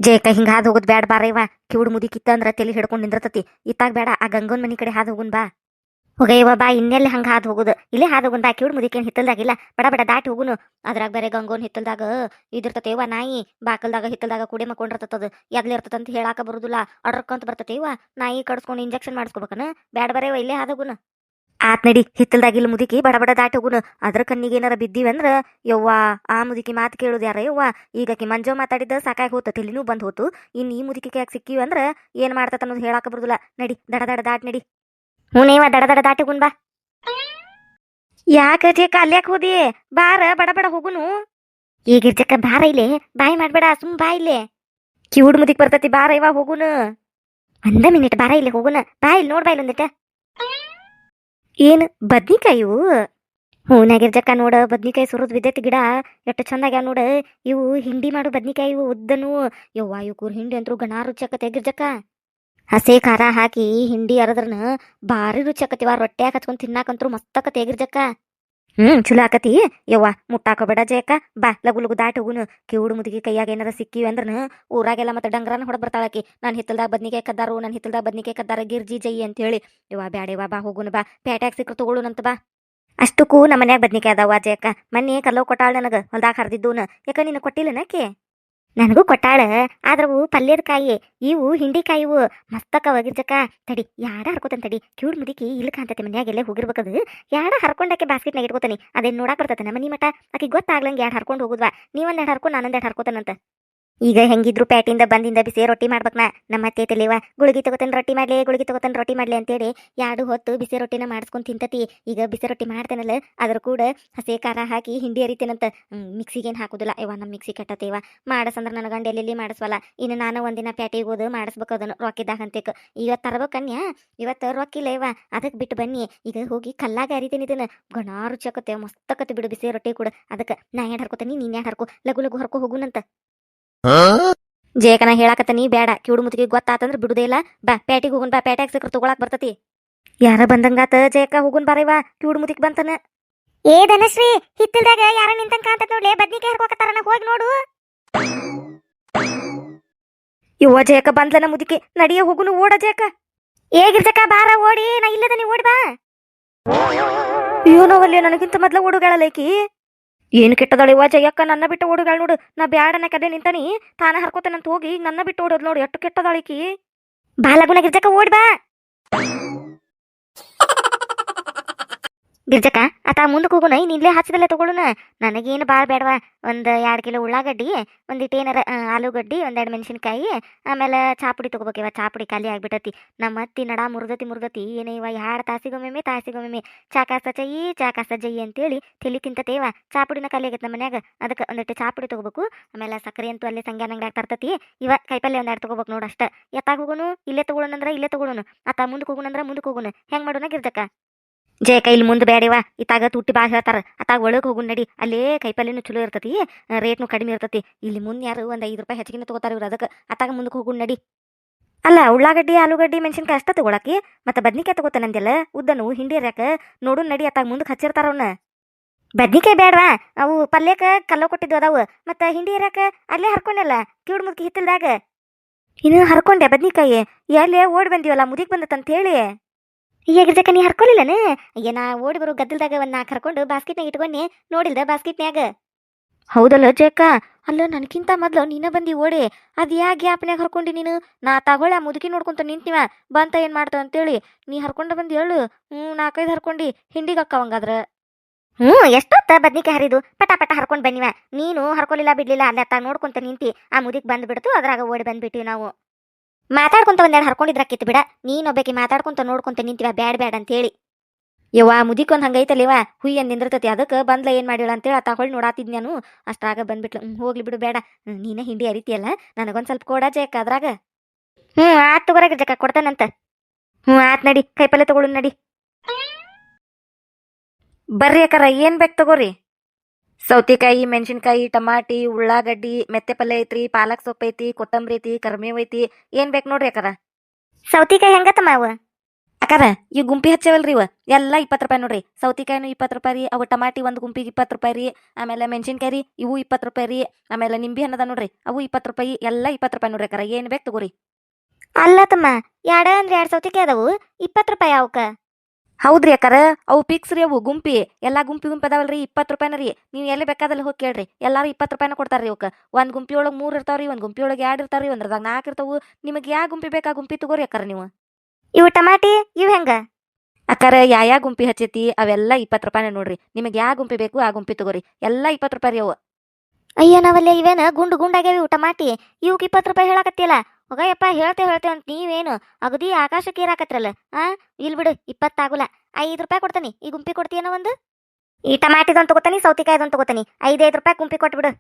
ಜೇಕ ಹಿಂಗ ಹಾದ್ ಹೋಗುದ್ ಬ್ಯಾಡ ಬಾರಯ್ಯವ. ಕಿವುಡ್ ಮುದಿ ಕಿತ್ತ ಅಂದ್ರ ತಲಿ ಹಿಡ್ಕೊಂಡ್ ನಿಂದ್ರತತಿ. ಇತ್ತಾಗ ಬೇಡ, ಆ ಗಂಗನ್ ಮನಿ ಕಡೆ ಹಾದ್ ಹೋಗುನ್ ಬಾ. ಹೋಗಯ್ಯವ ಬಾ, ಇನ್ನೆಲ್ಲಿ ಹಂಗ ಹಾದ್ ಹೋಗುದು, ಇಲ್ಲೇ ಹಾದ್ ಹೋಗುನ್ ಬಾ. ಕಿವುಡ್ ಮುದಿಕೇನ್ ಹಿತ್ತಲ್ದಾಗಿಲ್ಲ, ಬಡ ಬಡ ದಾಟಿ ಹೋಗುನು. ಅದ್ರಾಗ ಬೇರೆ ಗಂಗೋನ್ ಹಿತ್ತಲ್ದಾಗ ಇದಿರ್ತತೇವ ನಾಯಿ, ಬಾಕಲ್ದಾಗ ಹಿತ್ತಲ್ದಾಗ ಕೂಡೆ ಮಕ್ಕೊಂಡಿರ್ತದ. ಎದ್ಲಿ ಇರ್ತದಂತ ಹೇಳಾಕ ಬರುದಿಲ್ಲ, ಅಡ್ರಕ್ಕಂತ ಬರ್ತತೇವ. ನಾಯಿ ಕಡ್ಸ್ಕೊಂಡು ಇಂಜೆಕ್ಷನ್ ಮಾಡಿಸ್ಕೋಬೇಕನ. ಬ್ಯಾಡ ಬರೇವ, ಇಲ್ಲೇ ಹಾದ್ ಹೋಗುನು. ಆತ್ ನಡಿ, ಹಿತ್ತಲ್ದಾಗಿಲ್ಲ ಮುದುಕಿ, ಬಡ ಬಡ ದಾಟಿ ಹೋಗುನು. ಅದ್ರ ಕಣ್ಣಿಗೆ ಏನಾರ ಬಿದ್ದೀವಂದ್ರ ಯವ್ವಾ, ಆ ಮುದುಕಿ ಮಾತು ಕೇಳುದು ಯಾರ ಯವ್ವ. ಈಗಕಿ ಮಂಜೋ ಮಾತಾಡಿದ್ದ ಸಾಕಾಗಿ ಹೋತ, ತಲಿನೂ ಬಂದ್ ಹೋತು. ಇನ್ ಈ ಮುದುಕಿ ಯಾಕೆ ಸಿಕ್ಕಿವಂದ್ರ ಏನ್ ಮಾಡ್ತತ ಅನ್ನೋದು ಹೇಳಾಕ ಬರುದಿಲ್ಲ. ನಡಿ ದಡ ದಡ ದಾಟ್ ನಡಿ. ಹ್ಞೂನೇವ, ದಡ ದಡ ದಾಟಿ ಹೋಗುನ್ ಬಾ. ಯಾಕ ಜೇಕ ಅಲ್ಯಾಕ ಹೋದಿ? ಬಾರ ಬಡ ಬಡ ಹೋಗುನು. ಈಗಿರ್ಜಕ್ಕ ಬಾರ ಇಲ್ಲೇ, ಬಾಯಿ ಮಾಡ್ಬೇಡ, ಸುಮ್ ಬಾ ಇಲ್ಲೇ. ಕಿವುಡ್ ಮುದಿಕ್ ಬರ್ತತಿ, ಬಾರ ಇವ ಹೋಗುನು. ಒಂದ ಮಿನಿಟ್ ಬಾರ ಇಲ್ಲಿ ಹೋಗುನ. ಬಾ ಇಲ್ಲಿ ನೋಡ್, ಬಾ ಇಲ್ಲಿ ಒಂದಿಟ. ಏನ್ ಬದ್ನಿಕಾಯಿ ಇವು? ಹೂನಾಗಿರ್ಜಕ್ಕ ನೋಡ, ಬದ್ನಿಕಾಯಿ ಸುರದ್ ಬಿದ್ದೈತಿ ಗಿಡ. ಎಷ್ಟು ಚಂದಾಗ್ಯಾವ ನೋಡ. ಇವು ಹಿಂಡಿ ಮಾಡು ಬದ್ನಿಕಾಯಿ, ಇವು ಉದ್ದನು. ಯವ್ವಾ, ಇವ್ಕೂರ್ ಹಿಂಡಿ ಅಂತೂ ಗಣಾ ರುಚಿ ಆಕತಿ ಗಿರ್ಜಕ್ಕ. ಹಸೆ ಖಾರ ಹಾಕಿ ಹಿಂಡಿ ಅರದ್ರನ ಭಾರಿ ರುಚಿ ಆಕತಿವ. ರೊಟ್ಟ್ಯಾಗ ಹಚ್ಕೊಂಡ್ ತಿನ್ನಾಕಂತ್ರು ಮಸ್ತ್ ಆಕತಿ ಗಿರ್ಜಕ್ಕ. ಚಲೋ ಆಕತಿ. ಯವ್ವ ಮುಟ್ಟಾಕೋಬೇಡ ಜಯಕ್ಕ, ಬಾ ಲಗು ಲಗು ದಾಟಿ ಹೋಗುನು. ಕಿವುಡು ಮುದುಗಿ ಕೈಯಾಗ ಏನಾರ ಸಿಕ್ಕಿವಿ ಅಂದ್ರನ ಊರಾಗೆಲ್ಲ ಮತ್ತೆ ಡಂಗ್ರಾನ ಹೊಡೆದ್ ಬರ್ತಾಳಕಿ. ನಾನು ಹಿತ್ತಲ್ದಾಗ ಬದ್ನಿಕಾಯಿ ಕದ್ದಾರು, ನನ್ನ ಹಿತ್ತಲ್ದಾಗ ಬದ್ನಿಕಾಯಿ ಕದ್ದಾರ ಗಿರ್ಜಿ ಜೈ ಅಂತ ಹೇಳಿ. ಯವ್ವ ಬ್ಯಾಡೇವಾ, ಬಾ ಹೋಗುನು ಬಾ. ಪ್ಯಾಟ್ಯಾಗ ಸಿಕ್ಕ್ರು ತಗೊಳುನಂತ ಬಾ. ಅಷ್ಟಕ್ಕೂ ನಮ್ಮ ಮನ್ಯಾಗ ಬದ್ನಿಕಾಯಿ ಅದಾವ ಜಯಕ್ಕ. ಮೊನ್ನೆ ಕಲ್ಲವ್ ಕೊಟ್ಟಾಳ ನನಗ, ಹೊಲ್ದಾಗ ಹರಿದಿದ್ದೂನ. ಯಾಕ ನೀನು ಕೊಟ್ಟಿಲ್ಲನಕ್ಕೆ? ನನಗೂ ಕೊಟ್ಟಾಳ, ಆದ್ರವು ಪಲ್ಯದ ಕಾಯಿ. ಇವು ಹಿಂಡಿಕಾಯಿ, ಇವು ಮಸ್ತಕ್ಕ ಗಿರ್ಜಕ್ಕ. ತಡಿ ಯಾಡ ಹರ್ಕೋತನ್ ತಡಿ. ಕಿವುಡ್ ಮುದಿಕಿ ಇಲ್ಲಿ ಕಾಂತತೆ, ಮನ್ಯಾಗ ಎಲ್ಲೇ ಹೋಗಿರ್ಬೇಕದು. ಯಾಡ ಹರ್ಕೊಂಡಾಕೆ ಬಾಸ್ಕೆಟ್ನಾಗ ಇಟ್ಕೋತಾನಿ. ಅದೇನ್ ನೋಡಾಕ್ ಬರ್ತತೆ ನಮ್ಮ ಮನಿ ಮಠ. ಆಕಿ ಗೊತ್ತಾಗ್ಲಂಗ ಯಾಡ್ ಹರ್ಕೊಂಡು ಹೋಗುದ್ವಾ. ನೀವೊಂದ್ ಎರಡು ಹರ್ಕೊಂಡು ನಾನೊಂದ್ ಎರಡು ಹರ್ಕೋತಾನಂತ. ಈಗ ಹೆಂಗಿದ್ರು ಪ್ಯಾಟಿಂದ ಬಂದಿಂದ ಬಿಸಿ ರೊಟ್ಟಿ ಮಾಡ್ಬೇಕನ. ನಮ್ಮ ಅತ್ತೆ ತಲೇವ ಗುಳಿಗಿ ತಗೋತೇನೆ ರೊಟ್ಟಿ ಮಾಡ್ಲಿ, ಗುಳಿಗಿ ತಗೋತೇನೆ ರೊಟ್ಟಿ ಮಾಡ್ಲಿ ಅಂತೇಳಿ ಎರಡು ಹೊತ್ತು ಬಿಸಿ ರೊಟ್ಟಿನ ಮಾಡಿಸ್ಕೊಂಡು ತಿಂತತಿ. ಈಗ ಬಿಸಿ ರೊಟ್ಟಿ ಮಾಡ್ತೇನಲ್ಲ, ಅದ್ರ ಕೂಡ ಹಸೆ ಖಾರ ಹಾಕಿ ಹಿಂಡಿ ಅರಿತೇನಂತ. ಮಿಕ್ಸಿಗೇನು ಹಾಕುದಿಲ್ಲ ಯವ್ವ, ನಮ್ಮ ಮಿಕ್ಸಿ ಕೆಟ್ಟತೇವ. ಮಾಡಸಂದ್ರೆ ನನ್ನ ಗಂಡ ಎಲ್ಲೆಲ್ಲಿ ಮಾಡಿಸ್ವಲ್ಲ. ಇನ್ನು ನಾನು ಒಂದಿನ ಪ್ಯಾಟಿಗೆ ಹೋದು ಮಾಡಿಸ್ಬೇಕು ಅದನ್ನು ರೊಕ್ಕಿದ್ದಾಗ ಅಂತೇಕ. ಇವತ್ತು ತರಬೇಕನ್ಯ, ಇವತ್ತು ರೊಕ್ಕಿಲ್ಲ ಇವ, ಅದಕ್ಕೆ ಬಿಟ್ಟು ಬನ್ನಿ. ಈಗ ಹೋಗಿ ಕಲ್ಲಾಗ ಅರಿತೇನೆ ಇದನ್ನ. ಗಣಾ ರುಚಿ ಆಕತ್ತೆ, ಮಸ್ತಕತ್ತೆ ಬಿಡು ಬಿಸಿ ರೊಟ್ಟಿ ಕೂಡ. ಅದಕ್ಕೆ ನಾ ಎರಡು ಹರ್ಕೋತೀನಿ, ನೀನ್ ಎರಡು ಹರ್ಕೊ. ಲಗು ಲಗು ಹರ್ಕೊ ಹೋಗುನಂತ. ಜೇಕನ ಹೇಳಾಕತ್ತ, ನೀ ಬೇಡ. ಕಿವುಡು ಮುತ್ತಿಗೆ ಗೊತ್ತಾತಂದ್ರ ಬಿಡುದೇ ಇಲ್ಲ. ಬಾ ಪ್ಯಾಟಿಗೆ ಹೋಗುನ್ ಬಾ, ಪ್ಯಾಟ್ಯಾಗ ಸಿಕ್ಕ್ರ ತಗೊಳಕ್ ಬರ್ತತಿ. ಯಾರ ಬಂದಂಗಾತ ಜೇಕ, ಹೋಗುನ್ ಬಾರೈವ. ಕಿವುಡು ಮುತ್ತಿಗೆ ಬಂತನ. ಏ ಧನಶ್ರೀ, ಹಿತ್ತಲ್ದಾಗ ಯಾರ ನಿಂತಂಗ ಕಾಂತತ್ ನೋಡ್ಲೆ, ಬದ್ನಿಕಾಯಿ ಹರ್ಕೋಕತ್ತಾರನ, ಹೋಗಿ ನೋಡು. ಇವ್ವ ಜೇಕ ಬಂದ್ಲನ ಮುದಿಕೆ, ನಡಿಯ ಹೋಗುನು, ಓಡ ಜೇಕ. ಹೇಗಿರ್ಜಕ, ಬಾರ ಓಡಿ, ನಾ ಇಲ್ಲದ ನೀ ಓಡಿ ಬಾ. ಅಯ್ಯೋ ನೋವಲ್ಲಿ, ನನಗಿಂತ ಮೊದ್ಲ ಓಡುಗಳಲ್ಲೈಕಿ. ಏನು ಕೆಟ್ಟದಳಿವ ಜಯಕ್ಕ, ನನ್ನ ಬಿಟ್ಟು ಓಡುಗಳು ನೋಡು. ನಾ ಬ್ಯಾಡನ ಕದೆ ನಿಂತಾನಿ, ತಾನ ಹರ್ಕೋತಾನಂತ ಹೋಗಿ ನನ್ನ ಬಿಟ್ಟು ಓಡೋದು ನೋಡು. ಎಷ್ಟು ಕೆಟ್ಟದಾಳಿಕಿ. ಬಾಲಗುಣ ಗಿರ್ಜಕ್ಕ, ಓಡ್ ಬಾ. ಗಿರ್ಜಕ್ಕ ಆತ ಮುಂದಕ್ಕೆ ಹೋಗುನ, ಇನ್ನು ಇಲ್ಲೇ ಹಚ್ಚಿದಲ್ಲೇ ತಗೊಳುನ. ನನಗೇನು ಭಾಳ ಬೇಡವಾ. ಒಂದು 2 ಕಿಲೋ ಉಳ್ಳಾಗಡ್ಡಿ, ಒಂದಿಟ್ಟು ಏನಾರ ಆಲೂಗಡ್ಡಿ, ಒಂದೆರಡು ಮೆಣಸಿನ್ಕಾಯಿ, ಆಮೇಲೆ ಚಾಪುಡಿ ತೊಗೋಬೇಕಿವ. ಚಾಪುಡಿ ಖಾಲಿ ಆಗ್ಬಿಟ್ಟತಿ. ನಮ್ಮ ಅತ್ತಿ ನಡ ಮುರ್ದತಿ ಏನೇ ಇವ, 2 ತಾಸಿಗೊಮ್ಮೆ ಚಾಕಾಸ ಜೈ ಅಂತೇಳಿ ತಲಿ ತಿಂತತೇವ. ಚಾಪುಡಿನ ಖಾಲಿ ಆಗೈತೆ ನಮ್ಮ ಮನ್ಯಾಗ. ಅದಕ್ಕೆ ಒಂದಿಟ್ಟು ಚಾಪುಡಿ ತೊಗೋಬೇಕು. ಆಮೇಲೆ ಸಕ್ಕರೆ ಅಂತೂ ಅಲ್ಲೇ ಸಂಗ್ಯಾನ ಅಂಗಡ್ಯಾಗ ತರ್ತತಿ. ಇವ ಕೈಪಲ್ಲೆ ಒಂದೆರಡು ತೊಗೋಬೇಕು ನೋಡು ಅಷ್ಟ. ಎತ್ತಾಗ ಹೋಗುನು, ಇಲ್ಲೇ ತೊಗೊಳೋಣಂದ್ರೆ ಇಲ್ಲೇ ತೊಗೊಳುನು. ಆತ ಮುಂದಕ್ಕೆ ಹೋಗುನಂದ್ರೆ ಮುಂದಕ್ಕೆ ಹೋಗುನು. ಹೆಂಗ್ ಮಾಡೋಣ ಗಿರ್ಜಕ್ಕ? ಜಯಕ ಇಲ್ಲಿ ಮುಂದೆ ಬೇಡವಾ, ಇತ್ತಾಗ ತುಟ್ಟಿ ಬಾ ಹೇಳ್ತಾರ. ಅತ್ತಾಗ ಒಳಗೆ ಹೋಗುನ್ ನಡಿ. ಅಲ್ಲೇ ಕೈಪಲ್ಯನೂ ಚಲೋ ಇರ್ತತಿ, ರೇಟ್ನು ಕಡಿಮೆ ಇರ್ತತಿ. ಇಲ್ಲಿ ಮುಂದೆ ಯಾರು ಒಂದು 5 ರೂಪಾಯಿ ಹೆಚ್ಚಿಗೆ ತಗೋತಾರ ಇವ್ರು. ಅದಕ್ಕೆ ಅತ್ತಾಗ ಮುಂದಕ್ಕೆ ಹೋಗುನ್ ನಡಿ. ಅಲ್ಲ, ಉಳ್ಳಾಗಡ್ಡಿ ಆಲೂಗಡ್ಡಿ ಮೆಣಸಿನ್ಕಾಯಿ ಅಷ್ಟ ತಗೊಳಕಿ, ಮತ್ತೆ ಬದ್ನಿಕಾಯಿ ತಗೋತಾನಂದೆಲ್ಲ ಉದ್ದನು ಹಿಂಡಿ ಹರ್ಯಾಕ. ನೋಡು ನಡಿ, ಅತ್ತಾಗ ಮುಂದಕ್ಕೆ ಹಚ್ಚಿರ್ತಾರ ಅವನ್ನ. ಬದ್ನಿಕಾಯಿ ಬೇಡವಾ, ಅವು ಪಲ್ಯಕ್ಕೆ ಕಲ್ಲೋ ಕೊಟ್ಟಿದ್ದು ಅದಾವು. ಮತ್ತೆ ಹಿಂಡಿ ಹರ್ಯಾಕ ಅಲ್ಲೇ ಹರ್ಕೊಂಡಲ್ಲ, ಕಿವುಡ್ ಮುದ್ಕಿ ಹಿತ್ತಲ್ದಾಗ. ಇನ್ನು ಹರ್ಕೊಂಡೆ ಬದ್ನಿಕಾಯಿ. ಎಲ್ಲೇ ಓಡಿ ಬಂದಿವಲ್ಲ, ಮುದಿಕ್ ಬಂದತ್ತಂತ ಹೇಳಿ. ಈಗಿರ್ಜಕ್ಕ ನೀ ಹರ್ಕೊಲಿಲ್ಲನ? ಅಯ್ಯ, ನಾ ಓಡಿ ಬರೋ ಗದ್ದಲ್ದಾಗ ಒಂದು 4 ಹರ್ಕೊಂಡು ಬಾಸ್ಕೆಟ್ನಾಗ ಇಟ್ಕೊಂಡೆ, ನೋಡಿಲ್ದ ಬಾಸ್ಕೆಟ್ನ್ಯಾಗ. ಹೌದಲ್ಲ ಜೇಕ. ಅಲ್ಲ, ನನಗಿಂತ ಮೊದ್ಲು ನೀನ ಬಂದಿ ಓಡಿ. ಅದು ಯಾ ಗ್ಯಾಪ್ನ್ಯಾಗ ಹರ್ಕೊಂಡಿ ನೀನು? ನಾ ತಗೊಳ್ಳ ಮುದುಕಿ ನೋಡ್ಕೊಂತ ನಿಂತಿವ, ಬಂತ ಏನು ಮಾಡ್ತಾವ ಅಂತೇಳಿ. ನೀ ಹರ್ಕೊಂಡ ಬಂದು ಹೇಳು. 4-5 ಹರ್ಕೊಂಡು ಹಿಂಡಿಗೆ ಅಕ್ಕವಂಗಾದ್ರ. ಎಷ್ಟೊತ್ತ ಬದ್ನಿಕಾಯಿ ಹರಿದು ಪಟ ಪಟ ಹರ್ಕೊಂಡು ಬನ್ನಿವ. ನೀನು ಹರ್ಕೊಲಿಲ್ಲ ಬಿಡ್ಲಿಲ್ಲ, ಅಲ್ಲ ತಾ ನೋಡ್ಕೊಂತ ನಿಂತಿ. ಆ ಮುದಿಕ್ ಬಂದು ಬಿಡ್ತು, ಅದ್ರಾಗ ಓಡಿ ಬಂದ್ಬಿಟ್ಟಿವಿ ನಾವು. ಮಾತಾಡ್ಕೊಂತ ಒಂದೆರಡು ಹರ್ಕೊಂಡಿದ್ರಾಕಿತ್ತು ಬಿಡ. ನೀನೊಬ್ಬಾಕಿ ಮಾತಾಡ್ಕೊಂತ ನೋಡ್ಕೊಂತ ನಿಂತಿವ ಬ್ಯಾಡ ಬ್ಯಾಡ ಅಂತೇಳಿ. ಯವ್ವ ಮುದಿಕೊಂದು ಹಂಗೈತಲ್ಲಿವ, ಹುಯ್ ಅಂದ್ ನಿಂದಿರ್ತತಿ. ಅದಕ್ಕೆ ಬಂದ್ಲ ಏನು ಮಾಡಿಳ ಅಂತೇಳಿ ಆ ತಗೊಳ್ಳಿ ನೋಡಾತಿದ್ ನಾನು. ಅಷ್ಟಾಗ ಬಂದ್ಬಿಟ್ಲು. ಹೋಗ್ಲಿ ಬಿಡು, ಬೇಡ. ನೀನ ಹಿಂಡಿ ಅರಿತಿಯಲ್ಲ, ನನಗೊಂದು ಸ್ವಲ್ಪ ಕೊಡ ಜೇಕ ಅದ್ರಾಗ. ಆತ್ ತಗೋರಾಗ ಜಕ್ಕ, ಕೊಡ್ತಾನಂತ. ಆತ್ ನಡಿ, ಕೈಪಲ್ಲೆ ತಗೊಳು ನಡಿ. ಬರ್ರಿ ಅಕ್ಕಾರ, ಏನು ಬೇಕು ತಗೋರಿ. ಸೌತೆಕಾಯಿ, ಮೆಣಸಿನ್ಕಾಯಿ, ಟಮಾಟಿ, ಉಳ್ಳಾಗಡ್ಡಿ, ಮೆತ್ತೆ ಪಲ್ಯ ಐತ್ರಿ, ಪಾಲಕ್ ಸೊಪ್ಪು ಐತಿ, ಕೊತ್ತಂಬರಿ ಐತಿ, ಕರ್ಮೇವ್ ಐತಿ. ಏನು ಬೇಕು ನೋಡ್ರಿ ಅಕ್ಕಾರ. ಸೌತೆಕಾಯಿ ಹೆಂಗತ್ತಮ್ಮ ಅವು? ಅಕ್ಕಾರ ಈ ಗುಂಪಿ ಹಚ್ಚೇವಲ್ರಿ ಇವ ಎಲ್ಲ 20 ರೂಪಾಯಿ ನೋಡ್ರಿ. ಸೌತಿಕಾಯಿನು 20 ರೂಪಾಯಿ ರೀ. ಅವು ಟಮಾಟಿ ಒಂದು ಗುಂಪಿಗೆ 20 ರೂಪಾಯಿ ರೀ. ಆಮೇಲೆ ಮೆಣಸಿನ್ಕಾಯಿ ರೀ ಇವು 20 ರೂಪಾಯಿ ರೀ. ಆಮೇಲೆ ನಿಂಬೆ ಹಣ್ಣದ ನೋಡ್ರಿ ಅವು 20 ರೂಪಾಯಿ, ಎಲ್ಲ 20 ರೂಪಾಯಿ ನೋಡ್ರಿ ಅಕ್ಕಾರ. ಏನ್ ಬೇಕು ತಗೋರಿ. ಅಲ್ಲ ತಮ್ಮ, ಎರಡ ಅಂದ್ರೆ 2 ಸೌತಿಕಾಯಿ ಅದಾವು, 20 ರೂಪಾಯಿ ಅವಕ್ಕ? ಹೌದ್ರಿ ಅಕ್ಕಾರ, ಅವು ಫಿಕ್ಸ್ ರೀ. ಅವು ಗುಂಪಿ ಎಲ್ಲಾ ಗುಂಪಿ ಅದಾವಲ್ರಿ 20 ರೂಪಾಯಿನ ರೀ. ನೀವು ಎಲ್ಲಿ ಬೇಕಾದಲ್ಲಿ ಹೋಗಿ ಕೇಳ್ರಿ, ಎಲ್ಲಾರು 20 ರೂಪಾಯಿನ ಕೊಡ್ತಾರ್ರಿ ಅವಕ್ಕ. ಒಂದ್ ಗುಂಪಿ ಒಳಗೆ 3 ಇರ್ತಾವ್ರಿ, ಒಂದ್ ಗುಂಪಿ ಒಳಗೆ 2 ಇರ್ತಾವ್ರಿ, ಒಂದ್ರದಾಗ 4 ಇರ್ತಾವು. ನಿಮಗೆ ಯಾವ ಗುಂಪಿ ಬೇಕಾ ಗುಂಪಿ ತಗೋರಿ ಅಕ್ಕಾರ ನೀವು. ಇವು ಟಮಾಟಿ ಇವ್ ಹೆಂಗ? ಅಕ್ಕಾರ ಯಾ ಗುಂಪಿ ಹಚ್ಚೈತಿ ಅವೆಲ್ಲ 20 ರೂಪಾಯಿನ ನೋಡ್ರಿ. ನಿಮಗೆ ಯಾವ ಗುಂಪಿ ಬೇಕು ಆ ಗುಂಪಿ ತಗೋರಿ. ಎಲ್ಲ 20 ರೂಪಾಯಿ ರೀ ಅವು. ಅಯ್ಯ ನಾವಲ್ಲೇ ಇವೇನ ಗುಂಡು ಗುಂಡಾಗ್ಯಾವ ಇವು ಟಮಾಟಿ, ಇವಕ್ಕೆ 20 ರೂಪಾಯಿ ಹೇಳಕತ್ತಿಯಲ್ಲ. ಹೋಗಯ್ಯಪ್ಪ, ಹೇಳ್ತೇವೆ ಅಂತ ನೀವೇನು ಅಗದಿ ಆಕಾಶಕ್ಕೆ ಏರಾಕತ್ರಲ್ಲ. ಆ ಇಲ್ ಬಿಡು, 20 ಆಗುಲ್ಲ. 5 ರೂಪಾಯಿ ಕೊಡ್ತಾನಿ. ಈ ಗುಂಪಿ ಕೊಡ್ತೀಯನ ಒಂದು? ಈ ಟಮಾಟಿದೊಂದು ತಗೋತಾನಿ, ಸೌತಿಕಾಯ್ದೊಂದು ತಗೋತಾನಿ. 5 ರೂಪಾಯಿ ಗುಂಪಿ ಕೊಟ್ಬಿಡು.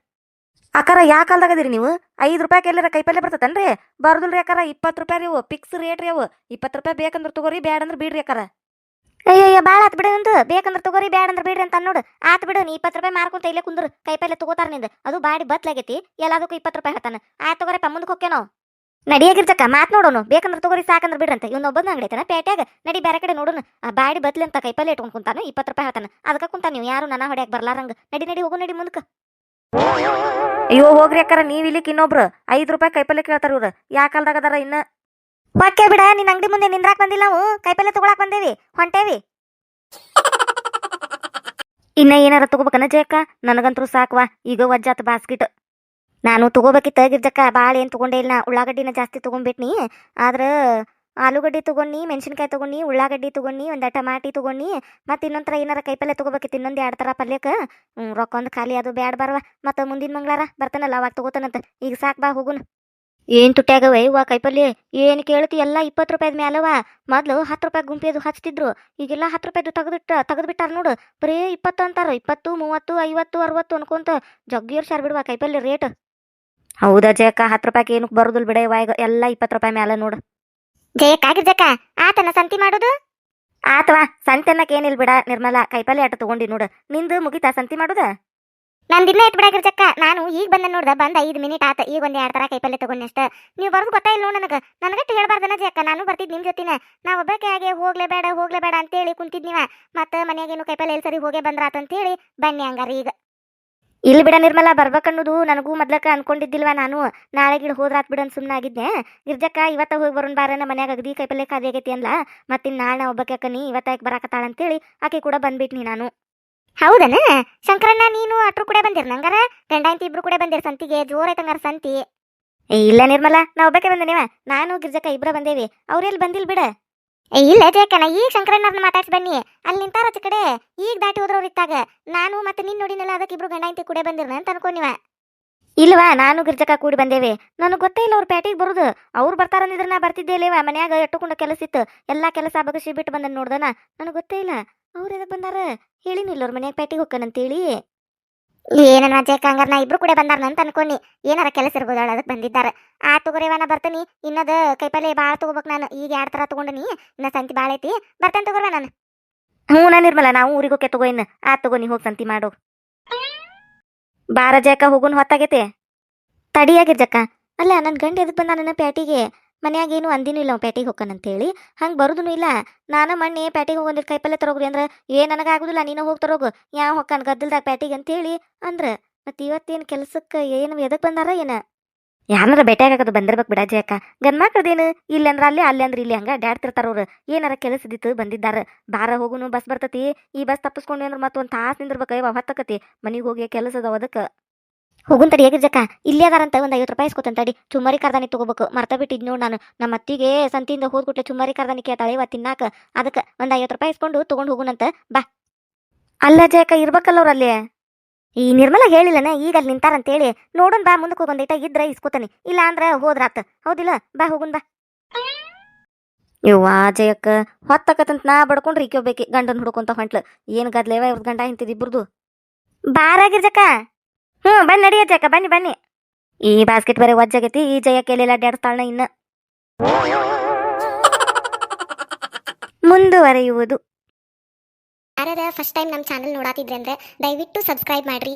ಅಕ್ಕಾರ ಯಾ ಕಾಲ್ದಾಗದಿರಿ ನೀವು? 5 ರೂಪಾಯಿ ಎಲ್ಲರ ಕೈಪಲ್ಲೆ ಬರ್ತತನ್ರಿ? ಬರ್ದಲ್ರಿ ಅಕ್ಕಾರ, 20 ರೂಪಾಯಿ ರೀ ಅವು. ಫಿಕ್ಸ್ ರೇಟ್ ರೀ ಅವು. 20 ರೂಪಾಯಿ ಬೇಕಂದ್ರೆ ತಗೋರಿ, ಬ್ಯಾಡ ಅಂದ್ರೆ ಬಿಡ್ರಿ ಅಕ್ಕಾರ. ಅಯ್ಯಯ್ಯ ಭಾಳ ಆತ್ ಬಿಡು ಒಂದು. ಬೇಕಂದ್ರೆ ತಗೋರಿ, ಬ್ಯಾಡ ಅಂದ್ರೆ ಬಿಡ್ರಿ ಅಂತ ನೋಡು. ಆತ್ ಬಿಡು, ನೀ 20 ರೂಪಾಯಿ ಮಾರ್ಕೊಂತ ಇಲ್ಲೇ ಕುಂದ್ರು. ಕೈಪಲ್ಲೆ ತಗೋತಾರ ನಿಂದು. ಅದು ಬಾಡಿ ಬತ್ಲಾಗೈತಿ, ಎಲ್ಲದಕ್ಕೂ 20 ರೂಪಾಯಿ ಹೇಳ್ತಾನ. ಆಯ್ತು ತಗೋರಪ್ಪ, ಮುಂದಕ್ಕೆ ಹೋಗ್ಯನೋ. ನಡಿಯಾಗಿರ್ಜಕ್ಕ ಮಾತ್ ನೋಡೋನು. ಬೇಕಂದ್ರೆ ತಗೋರಿ, ಸಾಕಂದ್ರೆ ಬಿಡ್ರಂತ. ಇವ್ನೊಬ್ಬನ ಅಂಗಡಿ ಐತನ ಪೇಟ್ಯಾಗ, ನಡಿ ಬೇರೆ ಕಡೆ ನೋಡೋನು. ಆ ಬಾಡಿ ಬತ್ಲಿ ಅಂತ ಕೈಪಲ್ಲೆ ಇಟ್ಕೊಂಡು ಕುಂತಾನು, 20 ರೂಪಾಯಿ ಹೇಳ್ತಾನ. ಅದಕ್ಕೆ ಕುಂತ ನೀವು ಯಾರು ನನ್ನ ಹೊಡ್ಯಾಕ ಬರ್ಲಾರಂಗ. ನಡಿ ನಡಿ ಹೋಗು, ನಡಿ ಮುಂದಕ್ಕೆ. ಅಯ್ಯೋ ಹೋಗ್ರಿ ಅಕ್ಕಾರ, ನೀವ್ ಇಲ್ಲಿಕ್ ಇನ್ನೊಬ್ರು 5 ರೂಪಾಯಿ ಕೈಪಲ್ಲೆ ಕೇಳ್ತಾರ ಇವ್ರು. ಯಾ ಕಾಲ್ದಾಗ ಅದಾರ ಇನ್ನ. ಹೊಕ್ಕೆ ಬಿಡ, ನಿನ್ನ ಅಂಗಡಿ ಮುಂದೆ ನಿಂದ್ರಾಕ್ ಬಂದಿಲ್ಲ ನಾವು. ಕೈಪಲ್ಲೆ ತಗೊಳಕ್ ಬಂದೇವಿ, ಹೊಂಟೇವಿ. ಇನ್ನ ಏನಾರ ತಗೋಬೇಕನ ಜಯಕ್ಕ? ನನಗಂತರೂ ಸಾಕ್ವಾ, ಈಗ ವಜ್ಜಾತ್ ಬಾಸ್ಕಿಟ್. ನಾನು ತಗೋಬೇಕಿತ್ತ ಗಿರ್ಜಕ್ಕ, ಭಾಳ ಏನು ತಗೊಂಡೇ ಇಲ್ಲ. ಉಳ್ಳಾಗಡ್ಡಿನ ಜಾಸ್ತಿ ತೊಗೊಂಡ್ಬಿಟ್ನಿ. ಆದ್ರೆ ಆಲೂಗಡ್ಡಿ ತೊಗೊಂಡು, ಮೆಣಸಿನ್ಕಾಯಿ ತೊಗೊಂಡು, ಉಳ್ಳಾಗಡ್ಡಿ ತೊಗೊಂಡು, ಒಂದು ಟಮಾಟಿ ತೊಗೊಂಡು, ಮತ್ತು ಇನ್ನೊಂಥರ ಏನಾರ ಕೈಪಲ್ಲೆ ತೊಗೋಬೇಕಿತ್ತು. ಇನ್ನೊಂದು 2 ಥರ ಪಲ್ಯಕ್ಕೆ. ರೊಕ್ಕ ಒಂದು ಖಾಲಿ ಅದು ಬ್ಯಾಡ ಬರವ. ಮತ್ತು ಮುಂದಿನ ಮಂಗಳಾರ ಬರ್ತಾನಲ್ಲ ಅವಾಗ ತಗೋತಾನಂತ. ಈಗ ಸಾಕು ಬಾ ಹೋಗುನು. ಏನು ತುಟ್ಯಾಗವ ಇವ ಕೈಪಲ್ಯ? ಏನು ಕೇಳ್ತಿ, ಎಲ್ಲ 20 ರೂಪಾಯಿ ಮ್ಯಾಲವ. ಮೊದಲು 10 ರೂಪಾಯಿ ಗುಂಪಿ ಅದು ಹಚ್ತಿದ್ರು. ಈಗೆಲ್ಲ 10 ರೂಪಾಯಿದು ತೆಗೆದ್ಬಿಟ್ಟಾರ ನೋಡು. ಬರೀ 20 ಅಂತಾರ. 20, 30, 50, 60 ಅನ್ಕೊಂತ ಜಗ್ಗೇರ್ಸಾರ್ ಬಿಡುವ ಕೈಪಲ್ಯ ರೇಟ್. ಹೌದಾ ಜಯಕ್ಕ, 10 ರೂಪಾಯಿಗೆ ಏನಕ್ಕೆ ಬರುದಿಲ್ಲ ಬಿಡ ಇವಾಗ. ಎಲ್ಲ 20 ರೂಪಾಯಿ ಮ್ಯಾಲ ನೋಡು. ಜಯಕ್ಕ ಗಿರ್ಜಕ್ಕ, ಆತನ ಸಂತಿ ಮಾಡೋದು? ಆತವಾ, ಸಂತಿ ಅನ್ನಕ್ಕೆ ಏನಿಲ್ಲ ಬಿಡ ನಿರ್ಮಲಾ. ಕೈಪಲ್ಯ ಆಟ ತಗೊಂಡಿ ನೋಡು. ನಿಂದು ಮುಗಿತಾ ಸಂತಿ ಮಾಡೋದ? ನಂದಿನ್ನ ಇಟ್ಟು ಬಿಡ ಗಿರ್ಜಕ್ಕ. ನಾನು ಈಗ ಬಂದ ನೋಡ್ದ, ಬಂದ 5 ಮಿನಿಟ್ ಆತ. ಈಗ ಒಂದು 2 ಥರ ಕೈಪಲ್ಯ ತಗೊಂಡಿ ಅಷ್ಟ. ನೀವು ಬರೋದು ಗೊತ್ತಾಯಿಲ್ಲ ನೋಡು ನನಗೆ. ನನಗಟ್ಟು ಹೇಳ್ಬಾರ್ದನ ಜಯಕ್ಕ, ನಾನು ಬರ್ತಿದ್ದು ನಿಮ್ಮ ಜೊತಿನ. ನಾವು ಒಬ್ಬಕ್ಕೆ ಹಾಗೆ ಹೋಗ್ಲೇಬೇಡ ಅಂತೇಳಿ ಕುಂತಿದ್ನಿವ. ಮತ್ತು ಮನೆಯಾಗೇನು ಕೈಪಲ್ಯ ಎಲ್ಲಿ ಸರಿ ಹೋಗೇ ಬಂದ್ರಾತಂತೇಳಿ ಬನ್ನಿ ಹಂಗಾರ ಈಗ. ಇಲ್ಲಿ ಬಿಡ ನಿರ್ಮಲಾ, ಬರ್ಬೇಕನ್ನೋದು ನನಗೂ ಮೊದ್ಲಕ್ಕ ಅನ್ಕೊಂಡಿದ್ದಿಲ್ವಾ ನಾನು. ನಾಳೆ ಗಿಡ ಹೋದ್ರಾತ್ ಬಿಡನ್ ಸುಮ್ಮನೆ ಆಗಿದ್ದೆ. ಗಿರ್ಜಕ್ಕ ಇವತ್ತ ಹೋಗಿ ಬರೋಣ ಬಾರನ, ಮನ್ಯಾಗ ಅಗದಿ ಕೈಪಲ್ಲೆ ಖಾಲಿ ಆಗೈತಿ ಅನ್ಲ. ಮತ್ತಿನ್ ನಾಳೆ ಒಬ್ಬಕ್ಕೆ ಅಕ್ಕನಿ ಇವತ್ತಾಗ ಬರಾಕತ್ತಾಳ ಅಂತೇಳಿ ಆಕೆ ಕೂಡ ಬಂದ್ಬಿಟ್ನಿ ನಾನು. ಹೌದನ ಶಂಕರಣ್ಣ, ನೀನು ಅಟ್ರು ಕೂಡ ಬಂದಿರ್ ನಂಗಾರ? ಗಂಡ ಹೆಂಡತಿ ಇಬ್ರು ಕೂಡ ಬಂದಿರ್ ಸಂತಿಗೆ? ಜೋರೈತಂಗಾರ ಸಂತಿ. ಇಲ್ಲ ನಿರ್ಮಲಾ, ನಾ ಒಬ್ಬಕ್ಕೆ ಬಂದೇನಿವ. ನಾನು ಗಿರ್ಜಕ್ಕ ಇಬ್ರ ಬಂದೇವಿ. ಅವ್ರೆಲ್ಲಿ ಬಂದಿಲ್ ಬಿಡ. ಇಲ್ಲ ಜಯಕ್ಕನ, ಈಗ ಶಂಕರಣ್ಣವ್ರನ್ನ ಮಾತಾಡ್ಸಿ ಬನ್ನಿ. ಅಲ್ಲಿ ನಿಂತಾರ ಆಚೆ ಕಡೆ. ಈಗ ದಾಟಿ ಹೋದ್ರವ್ರು ಇತ್ತಾಗ. ನಾನು ಮತ್ತೆ ನಿನ್ ನೋಡಿನಲ್ಲ, ಅದಕ್ಕೆ ಇಬ್ರು ಗಂಡ ಹೆಂಡತಿ ಕೂಡ ಬಂದಿರ್ನ ಅಂತ ಅನ್ಕೊಂಡಿವ. ಇಲ್ವಾ, ನಾನು ಗಿರ್ಜಕ್ಕ ಕೂಡಿ ಬಂದೇವೆ. ನನಗೆ ಗೊತ್ತೇ ಇಲ್ಲ ಅವ್ರು ಪ್ಯಾಟಿಗೆ ಬರುದು. ಅವ್ರು ಬರ್ತಾರಂದಿದ್ರೆ ನಾ ಬರ್ತಿದ್ದೇ ಇಲ್ಲೇವ. ಮನ್ಯಾಗ ಎಟ್ಟುಕೊಂಡ ಕೆಲಸ ಇತ್ತು. ಎಲ್ಲಾ ಕೆಲಸ ಬಗಸಿ ಬಿಟ್ಟು ಬಂದನ್ ನೋಡ್ದನ. ನನಗೆ ಗೊತ್ತೇ ಇಲ್ಲ ಅವ್ರು ಎದಕ್ ಬಂದಾರ. ಹೇಳಿನಿಲ್ಲ ಅವ್ರ ಮನ್ಯಾಗ ಪ್ಯಾಟಿಗೆ ಹೋಗ್ಕನಂತೇಳಿ. ಏನನ್ನ ಜಯಕ್ಕ, ಹಂಗಾರ ನಾ ಇಬ್ರು ಕೂಡ ಬಂದಾರ ಅಂತ ಅನ್ಕೊನಿ. ಏನಾರ ಕೆಲಸ ಇರ್ಬೋದು, ಅದಕ್ಕೆ ಬಂದಿದ್ದಾರೆ. ಆ ತಗೋರಿವ, ನಾ ಬರ್ತೀನಿ. ಇನ್ನದ ಕೈಪಲ್ಲೆ ಭಾಳ ತಗೋಬೇಕು ನಾನು. ಈಗ 2 ಥರ ತಗೊಂಡಿನಿ. ಇನ್ನ ಸಂತಿ ಭಾಳ ಐತಿ. ಬರ್ತೇನೆ ತಗೋರ್ವ ನಾನು. ಹ್ಞೂ ನಾ ನಿರ್ಮಲ, ನಾವು ಊರಿಗೆ ಹೋಗಿ ತಗೋ. ಇನ್ನು ತಗೋ, ನೀ ಹೋಗಿ ಸಂತಿ ಮಾಡು. ಬಾರ ಜಯಕ್ಕ, ಹೋಗುನ್ ಹೊತ್ತಾಗೈತೆ. ತಡಿಯಾಗಿರ್ಜಕ್ಕ. ಅಲ್ಲ, ನನ್ನ ಗಂಡ ಎದಕ್ ಬಂದ ನನ್ನ ಪ್ಯಾಟಿಗೆ? ಮನ್ಯಾಗ ಏನು ಅಂದಿನೂ ಇಲ್ಲ ಅವ್ನು ಪ್ಯಾಟಿಗೆ ಹೋಗ್ಕನಂತೇಳಿ. ಹಂಗೆ ಬರುದೂ ಇಲ್ಲ. ನಾನು ಮಣ್ಣೆ ಪ್ಯಾಟಿಗೆ ಹೋಗಂದಿದ್ದು ಕೈಪಲ್ಲೆ ತರೋಗ್ರಿ ಅಂದ್ರೆ, ನನಗಾಗುದಿಲ್ಲ, ನೀನು ಹೋಗಿ ತರೋಗು. ಯಾವ ಹೊಕ್ಕನ್ ಗದ್ದಲ್ದಾಗ ಪ್ಯಾಟಿಗೆ ಅಂತೇಳಿ ಅಂದ್ರೆ. ಮತ್ತು ಇವತ್ತೇನು ಕೆಲ್ಸಕ್ಕೆ ಏನು ಎದಕ್ ಬಂದಾರ ಏನ? ಯಾರನ್ನಾರ ಭೇಟಿಯಾಗದು ಬಂದಿರ್ಬೇಕು ಬಿಡ ಜಯಕ್ಕ. ಗಂಡ್ಮಕ್ಳದೇನು ಇಲ್ಲಂದ್ರ ಅಲ್ಲಿ, ಅಲ್ಲಿ ಅಂದ್ರೆ ಇಲ್ಲಿ, ಹಂಗ ಅಡ್ಯಾಡ್ತಿರ್ತಾರ ಅವ್ರು. ಏನಾರ ಕೆಲಸದಿತ್ತು ಬಂದಿದ್ದಾರ. ಬಾರ ಹೋಗುನು, ಬಸ್ ಬರ್ತತಿ. ಈ ಬಸ್ ತಪ್ಪಿಸ್ಕೊಂಡಿ ಅಂದ್ರೆ ಮತ್ತೆ ಒಂದು ತಾಸು ನಿಂದಿರ್ಬೇಕು. ಇವ ಹೊತ್ತಕತಿ ಮನಿಗೆ ಹೋಗಿ ಕೆಲಸದ ಅದಕ್ಕೆ. ಹೋಗುನ್ ತಡಿ ಜಕ್ಕ. ಇಲ್ಲೇ ಅದಾರಂತ, ಒಂದು 50 ರೂಪಾಯಿ ಇಸ್ಕೊತಂತ ತಡಿ. ಚುಮ್ಮರಿ ಕಾರ್ದಾನಿ ತಗೋಬೇಕು. ಮರ್ತ ಬಿಟ್ಟಿದ್ ನೋಡ್ ನಾನು. ನಮ್ಮ ಅತ್ತಿಗೆ ಸಂತಿಯಿಂದ ಹೋದ್ಬಿಟ್ಲೆ ಚುಮ್ಮರಿ ಕಾರ್ದಾನಿ ಕೇಳ್ತಾಳೆ ಇವತ್ತು ತಿನ್ನಾಕ. ಅದಕ್ಕೆ ಒಂದು 50 ರೂಪಾಯಿ ಇಸ್ಕೊಂಡು ತಗೊಂಡು ಹೋಗುನಂತ ಬಾ. ಅಲ್ಲ ಜಯಕ್ಕ, ಇರ್ಬೇಕಲ್ಲ ಅವ್ರು ಅಲ್ಲಿ. ಈ ನಿರ್ಮಲ ಹೇಳಿಲ್ಲನ ಈಗ ಅಲ್ಲಿ ನಿಂತಾರಂತೇಳಿ. ನೋಡೋಣ ಬಾ, ಮುಂದಕ್ಕೆ ಹೋಗೊಂದೈಟ ಇದ್ರೆ ಇಸ್ಕೊತಾನೆ. ಇಲ್ಲ ಅಂದ್ರೆ ಹೋದ್ರಾತ. ಹೌದಿಲ್ಲ, ಬಾ ಹೋಗುನ್ ಬಾ. ಇವ್ವಾ ಜಯಕ್ಕ, ಹೊತ್ತಕತ್ತಂತ ನಾ ಬಡ್ಕೊಂಡ್ರಿ ಇಕ್ಕೋಬೇಕಿ ಗಂಡನ್ ಹುಡ್ಕೊಂತ ಹೊಂಟ್ಲು. ಏನು ಗದ್ಲೇವ ಇವ್ರದ್ದು ಗಂಡ ಹಿಂತಿದ್ ಇಬ್ರದು. ಬಾರಾಗಿರ್ಜಕ್ಕ. ಹ್ಞೂ ಬನ್ನಿ, ನಡಿಯ ಜಯಕ್ಕ, ಬನ್ನಿ ಬನ್ನಿ. ಈ ಬಾಸ್ಕೆಟ್ ಬರೀ ವಜ್ಜಾಗೈತಿ. ಈ ಜಯಕ್ಕೆ ಎಲ್ಲೆಲ್ಲ ಅಡ್ಡಾಡ್ತಾಳನ ಇನ್ನ. ಮುಂದುವರೆಯುವುದು. ಯಾರಾದ ಫಸ್ಟ್ ಟೈಮ್ ನಮ್ಮ ಚಾನಲ್ ನೋಡಾತಿದ್ರೆ ಅಂದ್ರೆ ದಯವಿಟ್ಟು ಸಬ್ಸ್ಕ್ರೈಬ್ ಮಾಡ್ರಿ.